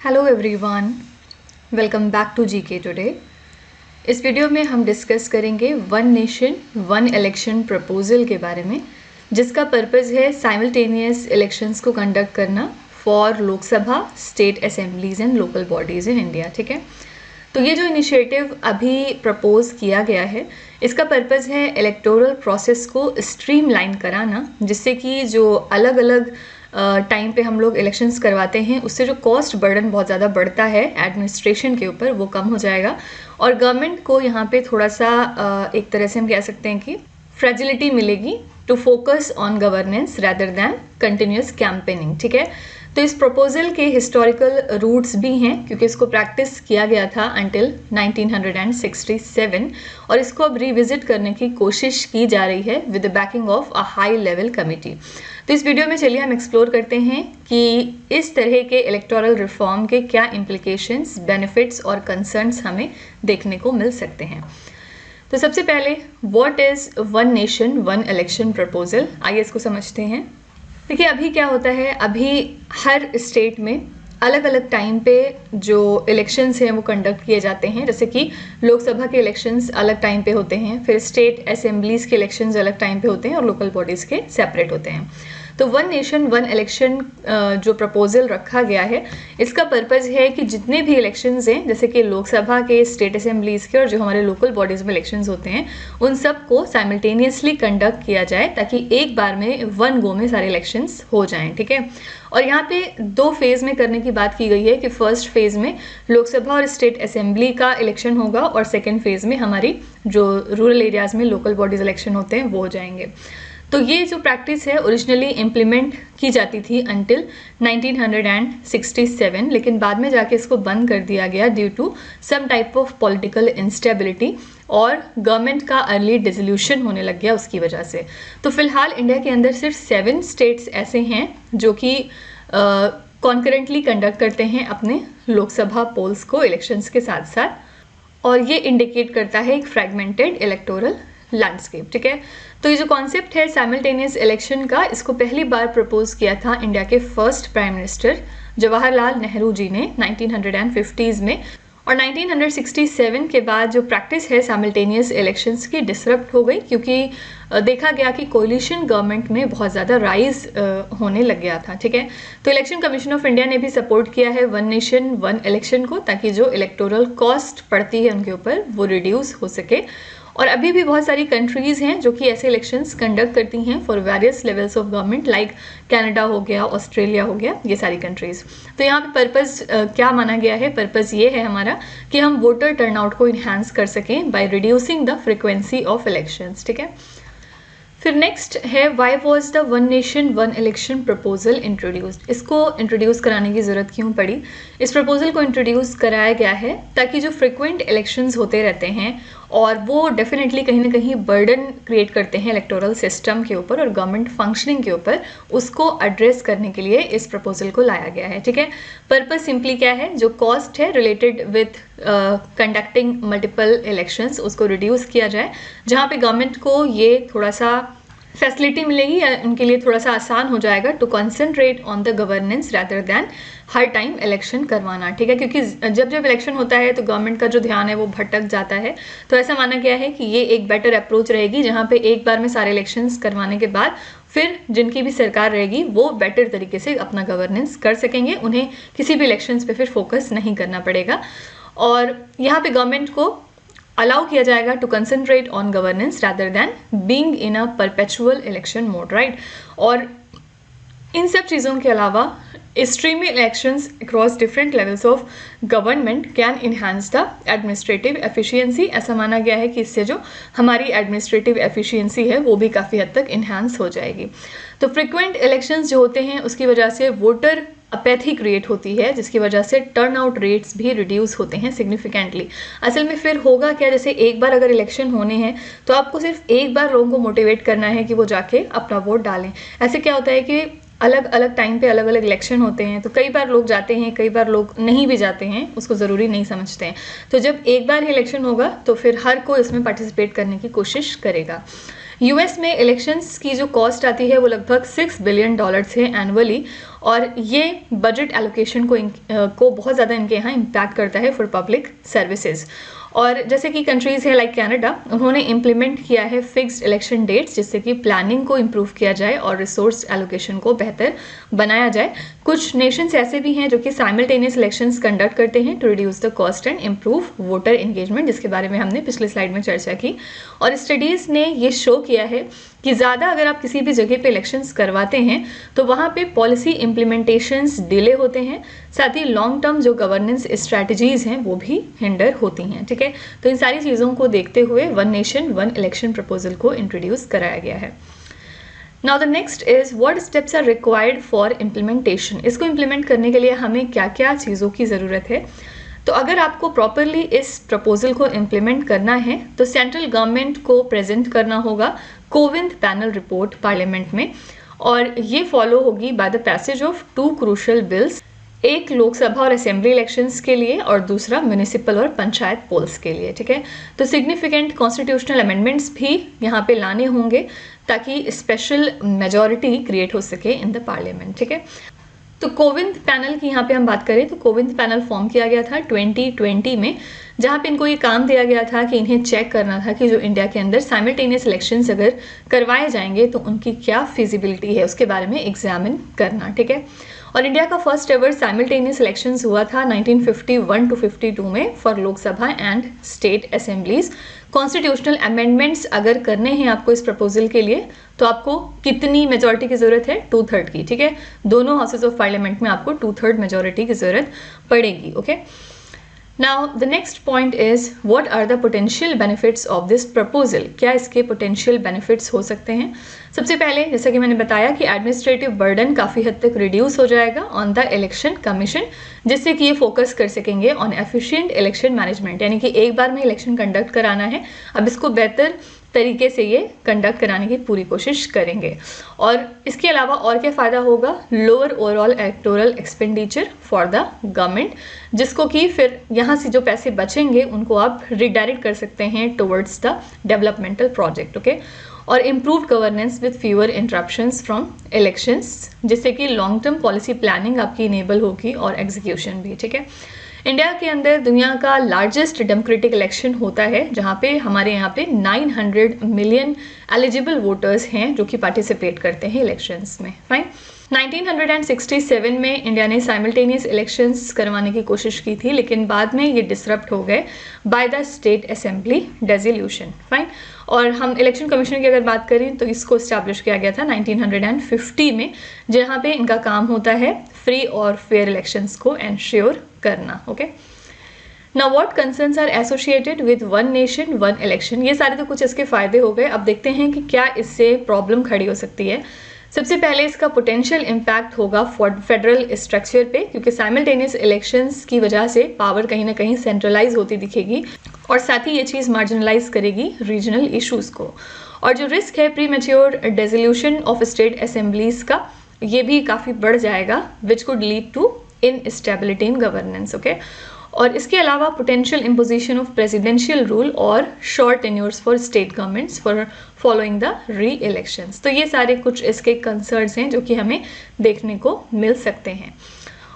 Hello everyone, welcome back to GK today. इस video में हम डिस्कस करेंगे one nation one election proposal के बारे में, जिसका पर्पस है साइमल्टेनियस इलेक्शंस को कंडक्ट करना for Lok Sabha, state assemblies and local bodies in India. ठीक है, तो ये जो इनिशिएटिव अभी प्रपोज किया गया है, इसका पर्पस है इलेक्टोरल प्रोसेस को स्ट्रीमलाइन कराना, जिससे कि जो अलग अलग टाइम पे हम लोग इलेक्शंस करवाते हैं उससे जो कॉस्ट बर्डन बहुत ज़्यादा बढ़ता है एडमिनिस्ट्रेशन के ऊपर, वो कम हो जाएगा और गवर्नमेंट को यहाँ पे थोड़ा सा एक तरह से हम कह सकते हैं कि फ्रेजिलिटी मिलेगी to focus on governance rather than continuous campaigning. ठीक है, तो इस प्रपोजल के हिस्टोरिकल रूट्स भी हैं क्योंकि इसको प्रैक्टिस किया गया था अंटिल 1967 और इसको अब रिविजिट करने की कोशिश की जा रही है with the banking of a high level committee. तो इस वीडियो में चलिए हम एक्सप्लोर करते हैं कि इस तरह के इलेक्टोरल रिफॉर्म के क्या इम्प्लीकेशंस, बेनिफिट्स और कंसर्न्स हमें देखने को मिल सकते हैं। तो सबसे पहले what is one nation one election proposal, आइए इसको समझते हैं। देखिए अभी क्या होता है, अभी हर स्टेट में अलग अलग टाइम पे जो इलेक्शंस हैं वो कंडक्ट किए जाते हैं। जैसे कि लोकसभा के इलेक्शंस अलग टाइम पे होते हैं, फिर स्टेट असेंबलीज के इलेक्शंस अलग टाइम पे होते हैं और लोकल बॉडीज़ के सेपरेट होते हैं। तो वन नेशन वन इलेक्शन जो प्रपोजल रखा गया है, इसका पर्पज़ है कि जितने भी इलेक्शंस हैं, जैसे कि लोकसभा के, स्टेट असेंबलीज के और जो हमारे लोकल बॉडीज़ में इलेक्शंस होते हैं, उन सब को साइमल्टेनियसली कंडक्ट किया जाए ताकि एक बार में वन गो में सारे इलेक्शंस हो जाएं। ठीक है, और यहाँ पे दो फेज़ में करने की बात की गई है कि फर्स्ट फेज़ में लोकसभा और स्टेट असेंबली का इलेक्शन होगा और सेकेंड फेज़ में हमारी जो रूरल एरियाज़ में लोकल बॉडीज़ इलेक्शन होते हैं वो हो जाएंगे। तो ये जो प्रैक्टिस है ओरिजिनली इम्प्लीमेंट की जाती थी अंटिल 1967, लेकिन बाद में जाके इसको बंद कर दिया गया due to some type of political instability और गवर्नमेंट का अर्ली डिसोल्यूशन होने लग गया उसकी वजह से। तो फिलहाल इंडिया के अंदर सिर्फ 7 स्टेट्स ऐसे हैं जो कि कॉन्करेंटली कंडक्ट करते हैं अपने लोकसभा पोल्स को इलेक्शंस के साथ साथ, और ये इंडिकेट करता है एक फ्रेगमेंटेड इलेक्टोरल लैंडस्केप। ठीक है, तो ये जो कॉन्सेप्ट है साइमल्टेनियस इलेक्शन का, इसको पहली बार प्रपोज किया था इंडिया के first prime minister Jawaharlal Nehru ji ने 1950s में, और 1967 के बाद जो प्रैक्टिस है साइमल्टेनियस इलेक्शंस की डिसरप्ट हो गई क्योंकि देखा गया कि कोलिशन गवर्नमेंट में बहुत ज़्यादा राइज होने लग गया था। ठीक है, तो इलेक्शन कमीशन ऑफ इंडिया ने भी सपोर्ट किया है वन नेशन वन इलेक्शन को ताकि जो इलेक्टोरल कॉस्ट पड़ती है उनके ऊपर वो रिड्यूस हो सके। और अभी भी बहुत सारी कंट्रीज़ हैं जो कि ऐसे इलेक्शंस कंडक्ट करती हैं for various levels of government, like Canada हो गया, ऑस्ट्रेलिया हो गया, ये सारी कंट्रीज़। तो यहाँ पे पर्पज़ क्या माना गया है, पर्पज़ ये है हमारा कि हम वोटर टर्नआउट को इन्हांस कर सकें by reducing the frequency of elections. ठीक है, फिर नेक्स्ट है why was the one nation one election proposal introduced. इसको इंट्रोड्यूस कराने की ज़रूरत क्यों पड़ी? इस प्रपोजल को इंट्रोड्यूस कराया गया है ताकि जो फ्रिक्वेंट इलेक्शंस होते रहते हैं और वो डेफिनेटली कहीं ना कहीं बर्डन क्रिएट करते हैं इलेक्टोरल सिस्टम के ऊपर और गवर्नमेंट फंक्शनिंग के ऊपर, उसको एड्रेस करने के लिए इस प्रपोजल को लाया गया है। ठीक है, पर्पस सिंपली क्या है, जो कॉस्ट है related with conducting multiple elections उसको रिड्यूस किया जाए, जहाँ पे गवर्नमेंट को ये थोड़ा सा फैसिलिटी मिलेगी या उनके लिए थोड़ा सा आसान हो जाएगा to concentrate on the governance rather than हर टाइम इलेक्शन करवाना। ठीक है, क्योंकि जब जब इलेक्शन होता है तो गवर्नमेंट का जो ध्यान है वो भटक जाता है। तो ऐसा माना गया है कि ये एक बेटर अप्रोच रहेगी जहाँ पे एक बार में सारे इलेक्शंस करवाने के बाद फिर जिनकी भी सरकार रहेगी वो बेटर तरीके से अपना गवर्नेंस कर सकेंगे, उन्हें किसी भी इलेक्शंस पे फिर फोकस नहीं करना पड़ेगा और यहाँ पे गवर्नमेंट को अलाउ किया जाएगा to concentrate on governance rather than being in a perpetual election mode, right. और इन सब चीज़ों के अलावा streaming elections across different levels of government can enhance the administrative efficiency. ऐसा माना गया है कि इससे जो हमारी एडमिनिस्ट्रेटिव एफिशिएंसी है वो भी काफ़ी हद तक इन्हांस हो जाएगी। तो फ्रिक्वेंट इलेक्शंस जो होते हैं उसकी वजह से वोटर अपैथी क्रिएट होती है, जिसकी वजह से टर्न आउट रेट्स भी रिड्यूस होते हैं सिग्निफिकेंटली। असल में फिर होगा क्या, जैसे एक बार अगर इलेक्शन होने हैं तो आपको सिर्फ एक बार लोगों को मोटिवेट करना है कि वो जाके अपना वोट डालें। ऐसे क्या होता है कि अलग अलग टाइम पे अलग अलग इलेक्शन होते हैं तो कई बार लोग जाते हैं, कई बार लोग नहीं भी जाते हैं, उसको ज़रूरी नहीं समझते हैं। तो जब एक बार ही इलेक्शन होगा तो फिर हर कोई इसमें पार्टिसिपेट करने की कोशिश करेगा। यूएस में इलेक्शंस की जो कॉस्ट आती है वो लगभग $6 बिलियन है एनुअली, और ये बजट एलोकेशन को बहुत ज़्यादा इनके यहाँ इम्पैक्ट करता है फॉर पब्लिक सर्विसेज। और जैसे कि कंट्रीज़ है लाइक कनाडा, उन्होंने इम्प्लीमेंट किया है फिक्स्ड इलेक्शन डेट्स, जिससे कि प्लानिंग को इम्प्रूव किया जाए और रिसोर्स एलोकेशन को बेहतर बनाया जाए। कुछ नेशंस ऐसे भी हैं जो कि साइमल्टेनियस इलेक्शंस कंडक्ट करते हैं to reduce the cost and improve voter engagement, जिसके बारे में हमने पिछले स्लाइड में चर्चा की। और स्टडीज़ ने ये शो किया है कि ज़्यादा अगर आप किसी भी जगह पे इलेक्शंस करवाते हैं तो वहाँ पे पॉलिसी इम्प्लीमेंटेशंस डिले होते हैं, साथ ही लॉन्ग टर्म जो गवर्नेंस स्ट्रैटेजीज़ हैं वो भी हिंडर होती हैं। ठीक है, तो इन सारी चीज़ों को देखते हुए one nation one election proposal को इंट्रोड्यूस कराया गया है। Now the next is what steps are required for implementation. इसको इम्प्लीमेंट करने के लिए हमें क्या क्या चीज़ों की ज़रूरत है। तो अगर आपको प्रॉपरली इस प्रपोजल को इम्प्लीमेंट करना है तो सेंट्रल गवर्नमेंट को प्रेजेंट करना होगा कोविंद पैनल रिपोर्ट पार्लियामेंट में, और ये फॉलो होगी by the passage of 2 crucial bills, एक लोकसभा और असेंबली इलेक्शंस के लिए और दूसरा म्यूनिसिपल और पंचायत पोल्स के लिए। ठीक है, तो सिग्निफिकेंट कॉन्स्टिट्यूशनल अमेंडमेंट्स भी यहाँ पे लाने होंगे ताकि स्पेशल मेजॉरिटी क्रिएट हो सके इन द पार्लियामेंट। ठीक है, तो कोविंद पैनल की यहाँ पे हम बात करें तो कोविंद पैनल फॉर्म किया गया था 2020 में, जहाँ पे इनको ये काम दिया गया था कि इन्हें चेक करना था कि जो इंडिया के अंदर साइमल्टेनियस इलेक्शंस अगर करवाए जाएंगे तो उनकी क्या फिजिबिलिटी है, उसके बारे में एग्जामिन करना। ठीक है, और इंडिया का फर्स्ट एवर साइमल्टेनियस इलेक्शंस हुआ था 1951 टू 52 में for Lok Sabha and state assemblies. Constitutional amendments अगर करने हैं आपको इस प्रपोजल के लिए तो आपको कितनी मेजॉरिटी की जरूरत है? 2/3 की। ठीक है, दोनों हाउसेज ऑफ पार्लियामेंट में आपको 2/3 मेजॉरिटी की जरूरत पड़ेगी। Okay, now the next point is what are the potential benefits of this proposal. क्या इसके पोटेंशियल बेनिफिट्स हो सकते हैं? सबसे पहले जैसा कि मैंने बताया कि एडमिनिस्ट्रेटिव बर्डन काफ़ी हद तक रिड्यूस हो जाएगा ऑन द इलेक्शन कमीशन, जिससे कि ये फोकस कर सकेंगे ऑन एफिशिएंट इलेक्शन मैनेजमेंट, यानी कि एक बार में इलेक्शन कंडक्ट कराना है, अब इसको बेहतर तरीके से ये कंडक्ट कराने की पूरी कोशिश करेंगे। और इसके अलावा और क्या फ़ायदा होगा? Lower overall electoral expenditure for the government, जिसको कि फिर यहाँ से जो पैसे बचेंगे उनको आप रिडायरेक्ट कर सकते हैं towards the developmental project. Okay, और improve governance with fewer interruptions from elections, जिससे कि लॉन्ग टर्म पॉलिसी प्लानिंग आपकी इनेबल होगी और एग्जीक्यूशन भी। ठीक है, इंडिया के अंदर दुनिया का लार्जेस्ट डेमोक्रेटिक इलेक्शन होता है, जहाँ पे हमारे यहाँ पे 900 मिलियन एलिजिबल वोटर्स हैं जो कि पार्टिसिपेट करते हैं इलेक्शंस में। फाइन, 1967 में इंडिया ने साइमल्टेनियस इलेक्शंस करवाने की कोशिश की थी, लेकिन बाद में ये डिसरप्ट हो गए by the state assembly dissolution. Fine, और हम इलेक्शन कमीशन की अगर बात करें तो इसको इस्टेब्लिश किया गया था 1950 में, जहाँ पे इनका काम होता है फ्री और फेयर इलेक्शंस को एंश्योर करना। Okay, now what concerns are associated with one nation one election. ये सारे तो कुछ इसके फायदे हो गए, अब देखते हैं कि क्या इससे प्रॉब्लम खड़ी हो सकती है। सबसे पहले इसका पोटेंशियल इम्पैक्ट होगा फेडरल स्ट्रक्चर पे, क्योंकि साइमल्टेनियस इलेक्शंस की वजह से पावर कहीं ना कहीं सेंट्रलाइज होती दिखेगी और साथ ही ये चीज़ मार्जिनलाइज करेगी रीजनल इश्यूज को। और जो रिस्क है premature dissolution of state assemblies का, ये भी काफ़ी बढ़ जाएगा, which could lead to instability in governance. Okay, और इसके अलावा potential imposition of presidential rule और short tenures for state governments for following the reelections. तो ये सारे कुछ इसके कंसर्न्स हैं जो कि हमें देखने को मिल सकते हैं।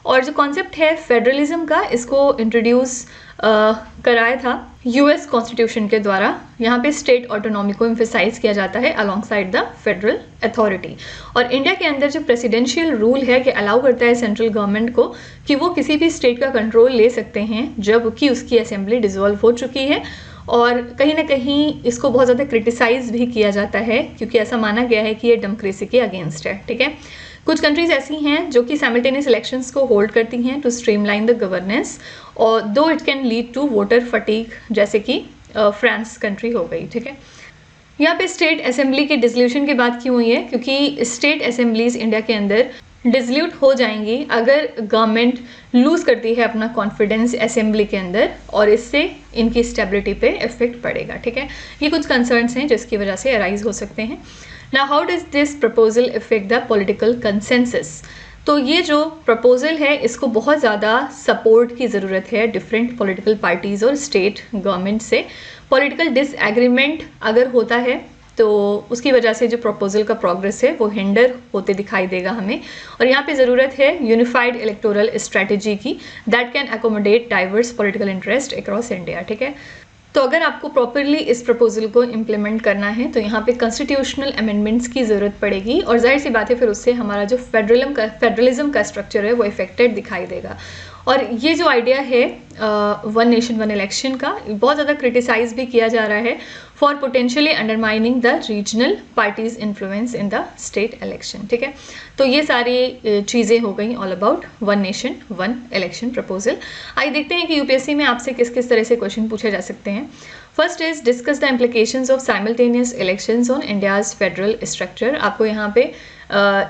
और जो कॉन्सेप्ट है फेडरलिज्म का, इसको इंट्रोड्यूस कराया था यूएस कॉन्स्टिट्यूशन के द्वारा। यहाँ पे स्टेट ऑटोनॉमी को एम्फेसाइज किया जाता है अलोंगसाइड द फेडरल अथॉरिटी। और इंडिया के अंदर जो प्रेसिडेंशियल रूल है कि अलाउ करता है सेंट्रल गवर्नमेंट को कि वो किसी भी स्टेट का कंट्रोल ले सकते हैं जबकि उसकी असेंबली डिसॉल्व हो चुकी है। और कहीं ना कहीं इसको बहुत ज़्यादा क्रिटिसाइज भी किया जाता है, क्योंकि ऐसा माना गया है कि ये डेमोक्रेसी के अगेंस्ट है। ठीक है, कुछ कंट्रीज ऐसी हैं जो कि साइमल्टेनियस इलेक्शंस को होल्ड करती हैं टू स्ट्रीमलाइन द गवर्नेंस, और though it can lead to voter fatigue, जैसे कि फ्रांस कंट्री हो गई। ठीक है, यहाँ पे स्टेट असेंबली के डिसोल्यूशन की बात क्यों हुई है? क्योंकि स्टेट असेंबलीज इंडिया के अंदर डिसल्यूट हो जाएंगी अगर गवर्नमेंट लूज करती है अपना कॉन्फिडेंस असेंबली के अंदर, और इससे इनकी स्टेबिलिटी पे इफेक्ट पड़ेगा। ठीक है, ये कुछ कंसर्न्स हैं जिसकी वजह से अराइज हो सकते हैं। Now how does this proposal affect the political consensus? तो ये जो प्रपोजल है इसको बहुत ज़्यादा सपोर्ट की ज़रूरत है डिफरेंट पॉलिटिकल पार्टीज़ और स्टेट गवर्नमेंट से। पॉलिटिकल डिसएग्रीमेंट अगर होता है तो उसकी वजह से जो प्रपोजल का प्रोग्रेस है वो हिंडर होते दिखाई देगा हमें। और यहाँ पे ज़रूरत है यूनिफाइड इलेक्टोरल स्ट्रेटजी की that can accommodate diverse political interest across India, ठीक है। तो अगर आपको प्रॉपरली इस प्रपोजल को इम्प्लीमेंट करना है तो यहाँ पे कॉन्स्टिट्यूशनल अमेंडमेंट्स की ज़रूरत पड़ेगी, और जाहिर सी बात है फिर उससे हमारा जो फेडरलिज्म का स्ट्रक्चर है वो इफेक्टेड दिखाई देगा। और ये जो आइडिया है वन नेशन वन इलेक्शन का, बहुत ज़्यादा क्रिटिसाइज भी किया जा रहा है for potentially undermining the regional parties influence in the state election, ठीक है। तो ये सारी चीज़ें हो गई all about one nation one election proposal. आइए देखते हैं कि यूपीएससी में आपसे किस किस तरह से क्वेश्चन पूछे जा सकते हैं। First is discuss the implications of simultaneous elections on India's federal structure. आपको यहाँ पे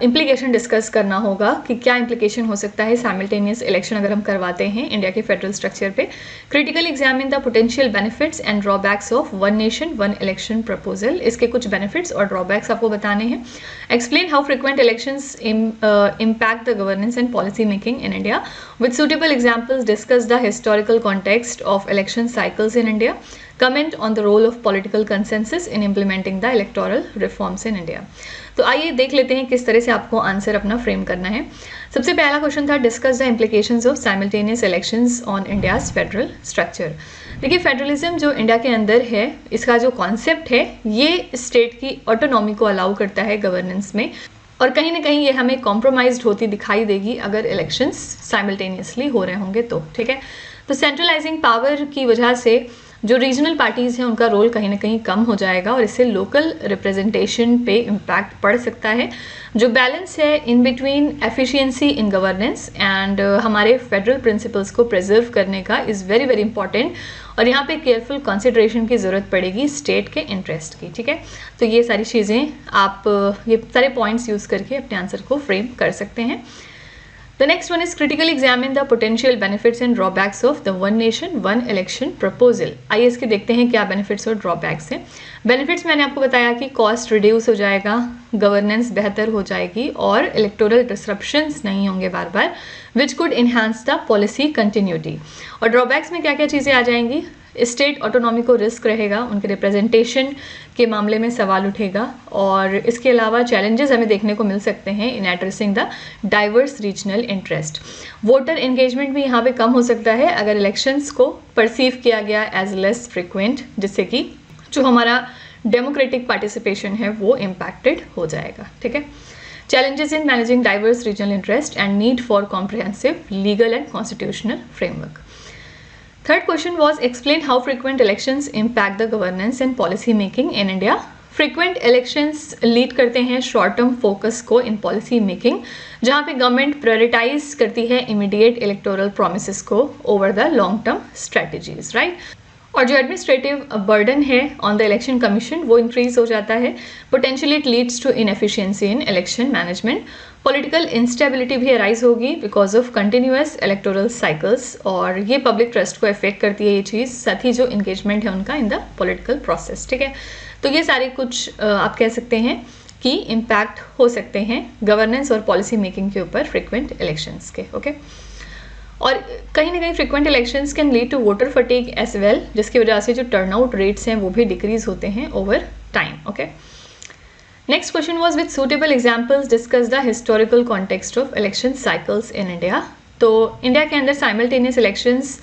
इम्प्लीकेशन डिस्कस करना होगा कि क्या इम्प्लीकेशन हो सकता है साइमल्टेनियस इलेक्शन अगर हम करवाते हैं इंडिया के फेडरल स्ट्रक्चर पे। Critical examine the potential benefits and drawbacks of one nation one election proposal. इसके कुछ बेनिफिट्स और ड्रॉबैक्स आपको बताने हैं। Explain how frequent elections impact the governance and policy making in India. With suitable examples, discuss the historical context of election cycles in India. Comment on the role of political consensus in implementing the electoral reforms in India. तो आइए देख लेते हैं किस तरह से आपको answer अपना फ्रेम करना है। सबसे पहला क्वेश्चन था discuss the implications of simultaneous elections on India's federal structure. देखिए फेडरलिज्म जो इंडिया के अंदर है, इसका जो कॉन्सेप्ट है ये स्टेट की ऑटोनॉमी को अलाउ करता है गवर्नेंस में, और कहीं ना कहीं ये हमें कॉम्प्रोमाइज्ड होती दिखाई देगी अगर इलेक्शंस साइमल्टेनियसली हो रहे होंगे तो, ठीक है। तो सेंट्रलाइजिंग पावर की वजह से जो रीजनल पार्टीज़ हैं उनका रोल कहीं ना कहीं कम हो जाएगा और इससे लोकल रिप्रेजेंटेशन पे इम्पैक्ट पड़ सकता है। जो बैलेंस है in between efficiency in governance and हमारे फेडरल प्रिंसिपल्स को प्रिजर्व करने का इज़ वेरी वेरी इंपॉर्टेंट, और यहाँ पे केयरफुल कंसिडरेशन की ज़रूरत पड़ेगी स्टेट के इंटरेस्ट की, ठीक है। तो ये सारी चीज़ें आप ये सारे पॉइंट्स यूज़ करके अपने आंसर को फ्रेम कर सकते हैं। The next one is critically examine the potential benefits and drawbacks of the one nation one election proposal. आइए इसके देखते हैं क्या benefits और drawbacks हैं। Benefits मैंने आपको बताया कि cost reduce हो जाएगा, governance बेहतर हो जाएगी और electoral disruptions नहीं होंगे बार बार, which could enhance the policy continuity. और drawbacks में क्या क्या चीज़ें आ जाएंगी? स्टेट ऑटोनॉमी को रिस्क रहेगा, उनके रिप्रेजेंटेशन के मामले में सवाल उठेगा, और इसके अलावा चैलेंजेस हमें देखने को मिल सकते हैं in addressing the diverse regional interest. Voter engagement भी यहाँ पे कम हो सकता है अगर इलेक्शंस को परसीव किया गया एज लेस फ्रिक्वेंट, जिससे कि जो हमारा डेमोक्रेटिक पार्टिसिपेशन है वो इम्पैक्टेड हो जाएगा, ठीक है। Challenges in managing diverse regional interest and need for comprehensive legal and constitutional framework. Third question was explain how frequent elections impact the governance and policy making in India. Frequent elections lead करते हैं short term focus को in policy making, जहाँ पे government prioritise करती है immediate electoral promises को over the long term strategies, right? और जो एडमिनिस्ट्रेटिव बर्डन है ऑन द इलेक्शन कमीशन वो इंक्रीज हो जाता है। Potentially it leads to inefficiency in election management. Political instability भी अराइज होगी because of continuous electoral cycles, और ये पब्लिक ट्रस्ट को अफेक्ट करती है ये चीज़, साथ ही जो इंगेजमेंट है उनका इन द पॉलिटिकल प्रोसेस, ठीक है। तो ये सारे कुछ आप कह सकते हैं कि इम्पैक्ट हो सकते हैं गवर्नेंस और पॉलिसी मेकिंग के ऊपर फ्रिक्वेंट इलेक्शंस के, ओके। और कहीं ना कहीं frequent elections can lead to voter fatigue as well, जिसकी वजह से जो टर्नआउट रेट्स हैं वो भी डिक्रीज होते हैं over time, okay. Next question was with suitable examples discuss the historical context of election cycles in India. तो इंडिया के अंदर साइमल्टेनियस इलेक्शंस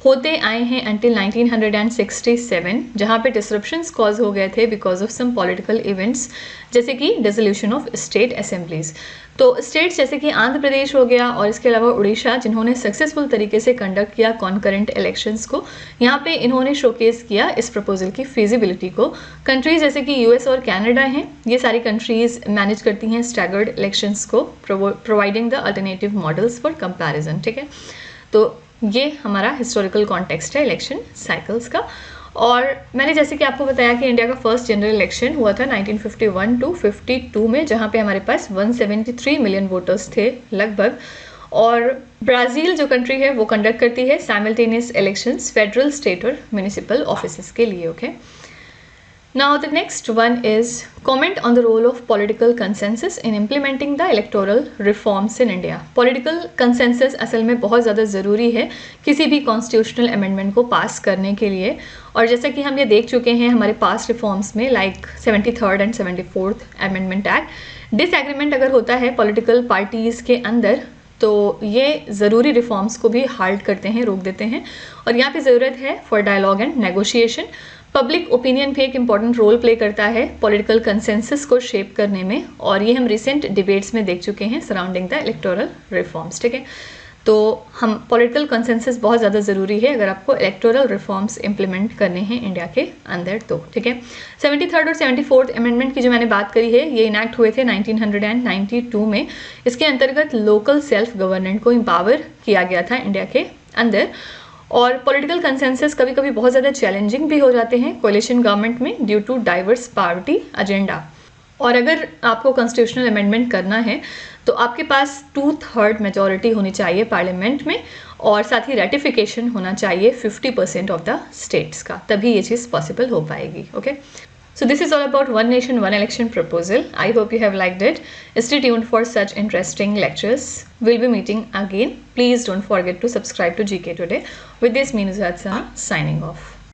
होते आए हैं अंटिल 1967, जहाँ पे डिसरप्शंस कॉज हो गए थे because of some political events, जैसे कि डिसोल्यूशन ऑफ स्टेट असेंबलीज। तो स्टेट्स जैसे कि आंध्र प्रदेश हो गया और इसके अलावा उड़ीसा, जिन्होंने सक्सेसफुल तरीके से कंडक्ट किया कॉन्करेंट इलेक्शंस को, यहाँ पे इन्होंने शोकेस किया इस प्रपोजल की फिजिबिलिटी को। कंट्रीज जैसे कि यूएस और कनाडा हैं, ये सारी कंट्रीज मैनेज करती हैं स्टैगर्ड इलेक्शंस को, providing the alternative models for comparison, ठीक है। तो ये हमारा हिस्टोरिकल कॉन्टेक्स्ट है इलेक्शन साइकिल्स का। और मैंने जैसे कि आपको बताया कि इंडिया का फर्स्ट जनरल इलेक्शन हुआ था 1951 टू 52 में, जहाँ पे हमारे पास 173 मिलियन वोटर्स थे लगभग। और ब्राज़ील जो कंट्री है वो कंडक्ट करती है साइमल्टेनियस इलेक्शंस फेडरल, स्टेट और म्यूनिसिपल ऑफिसेस के लिए, okay. Now the next one is comment on the role of political consensus in implementing the electoral reforms in India. Political consensus असल में बहुत ज़्यादा ज़रूरी है किसी भी कॉन्स्टिट्यूशनल अमेंडमेंट को पास करने के लिए, और जैसा कि हम ये देख चुके हैं हमारे पास रिफॉर्म्स में, like 73rd and 74th amendment act, disagreement अगर होता है पॉलिटिकल पार्टीज़ के अंदर तो ये ज़रूरी रिफॉर्म्स को भी हाल्ट करते हैं, रोक देते हैं, और यहाँ पे ज़रूरत है for dialogue and negotiation. Public opinion भी एक इम्पॉर्टेंट रोल प्ले करता है पॉलिटिकल कंसेंसस को शेप करने में, और ये हम रिसेंट डिबेट्स में देख चुके हैं सराउंडिंग द इलेक्टोरल रिफॉर्म्स। ठीक है, तो हम पॉलिटिकल कंसेंसस बहुत ज़्यादा ज़रूरी है अगर आपको इलेक्टोरल रिफॉर्म्स इंप्लीमेंट करने हैं इंडिया के अंदर तो। ठीक है, 73rd और 74th अमेंडमेंट की जो मैंने बात करी है ये इनैक्ट हुए थे 1992 में। इसके अंतर्गत लोकल सेल्फ गवर्नमेंट को एम्पावर किया गया था इंडिया के अंदर, और पॉलिटिकल कंसेंसस कभी कभी बहुत ज़्यादा चैलेंजिंग भी हो जाते हैं कोalition गवर्नमेंट में due to diverse party agenda. और अगर आपको कॉन्स्टिट्यूशनल अमेंडमेंट करना है तो आपके पास 2/3 मेजॉरिटी होनी चाहिए पार्लियामेंट में, और साथ ही रेटिफिकेशन होना चाहिए 50% ऑफ द स्टेट्स का, तभी ये चीज़ पॉसिबल हो पाएगी। Okay, so this is all about One Nation One Election proposal. I hope you have liked it. Stay tuned for such interesting lectures. We'll be meeting again. Please don't forget to subscribe to GK Today. With this, me Nuzhat Sana signing off.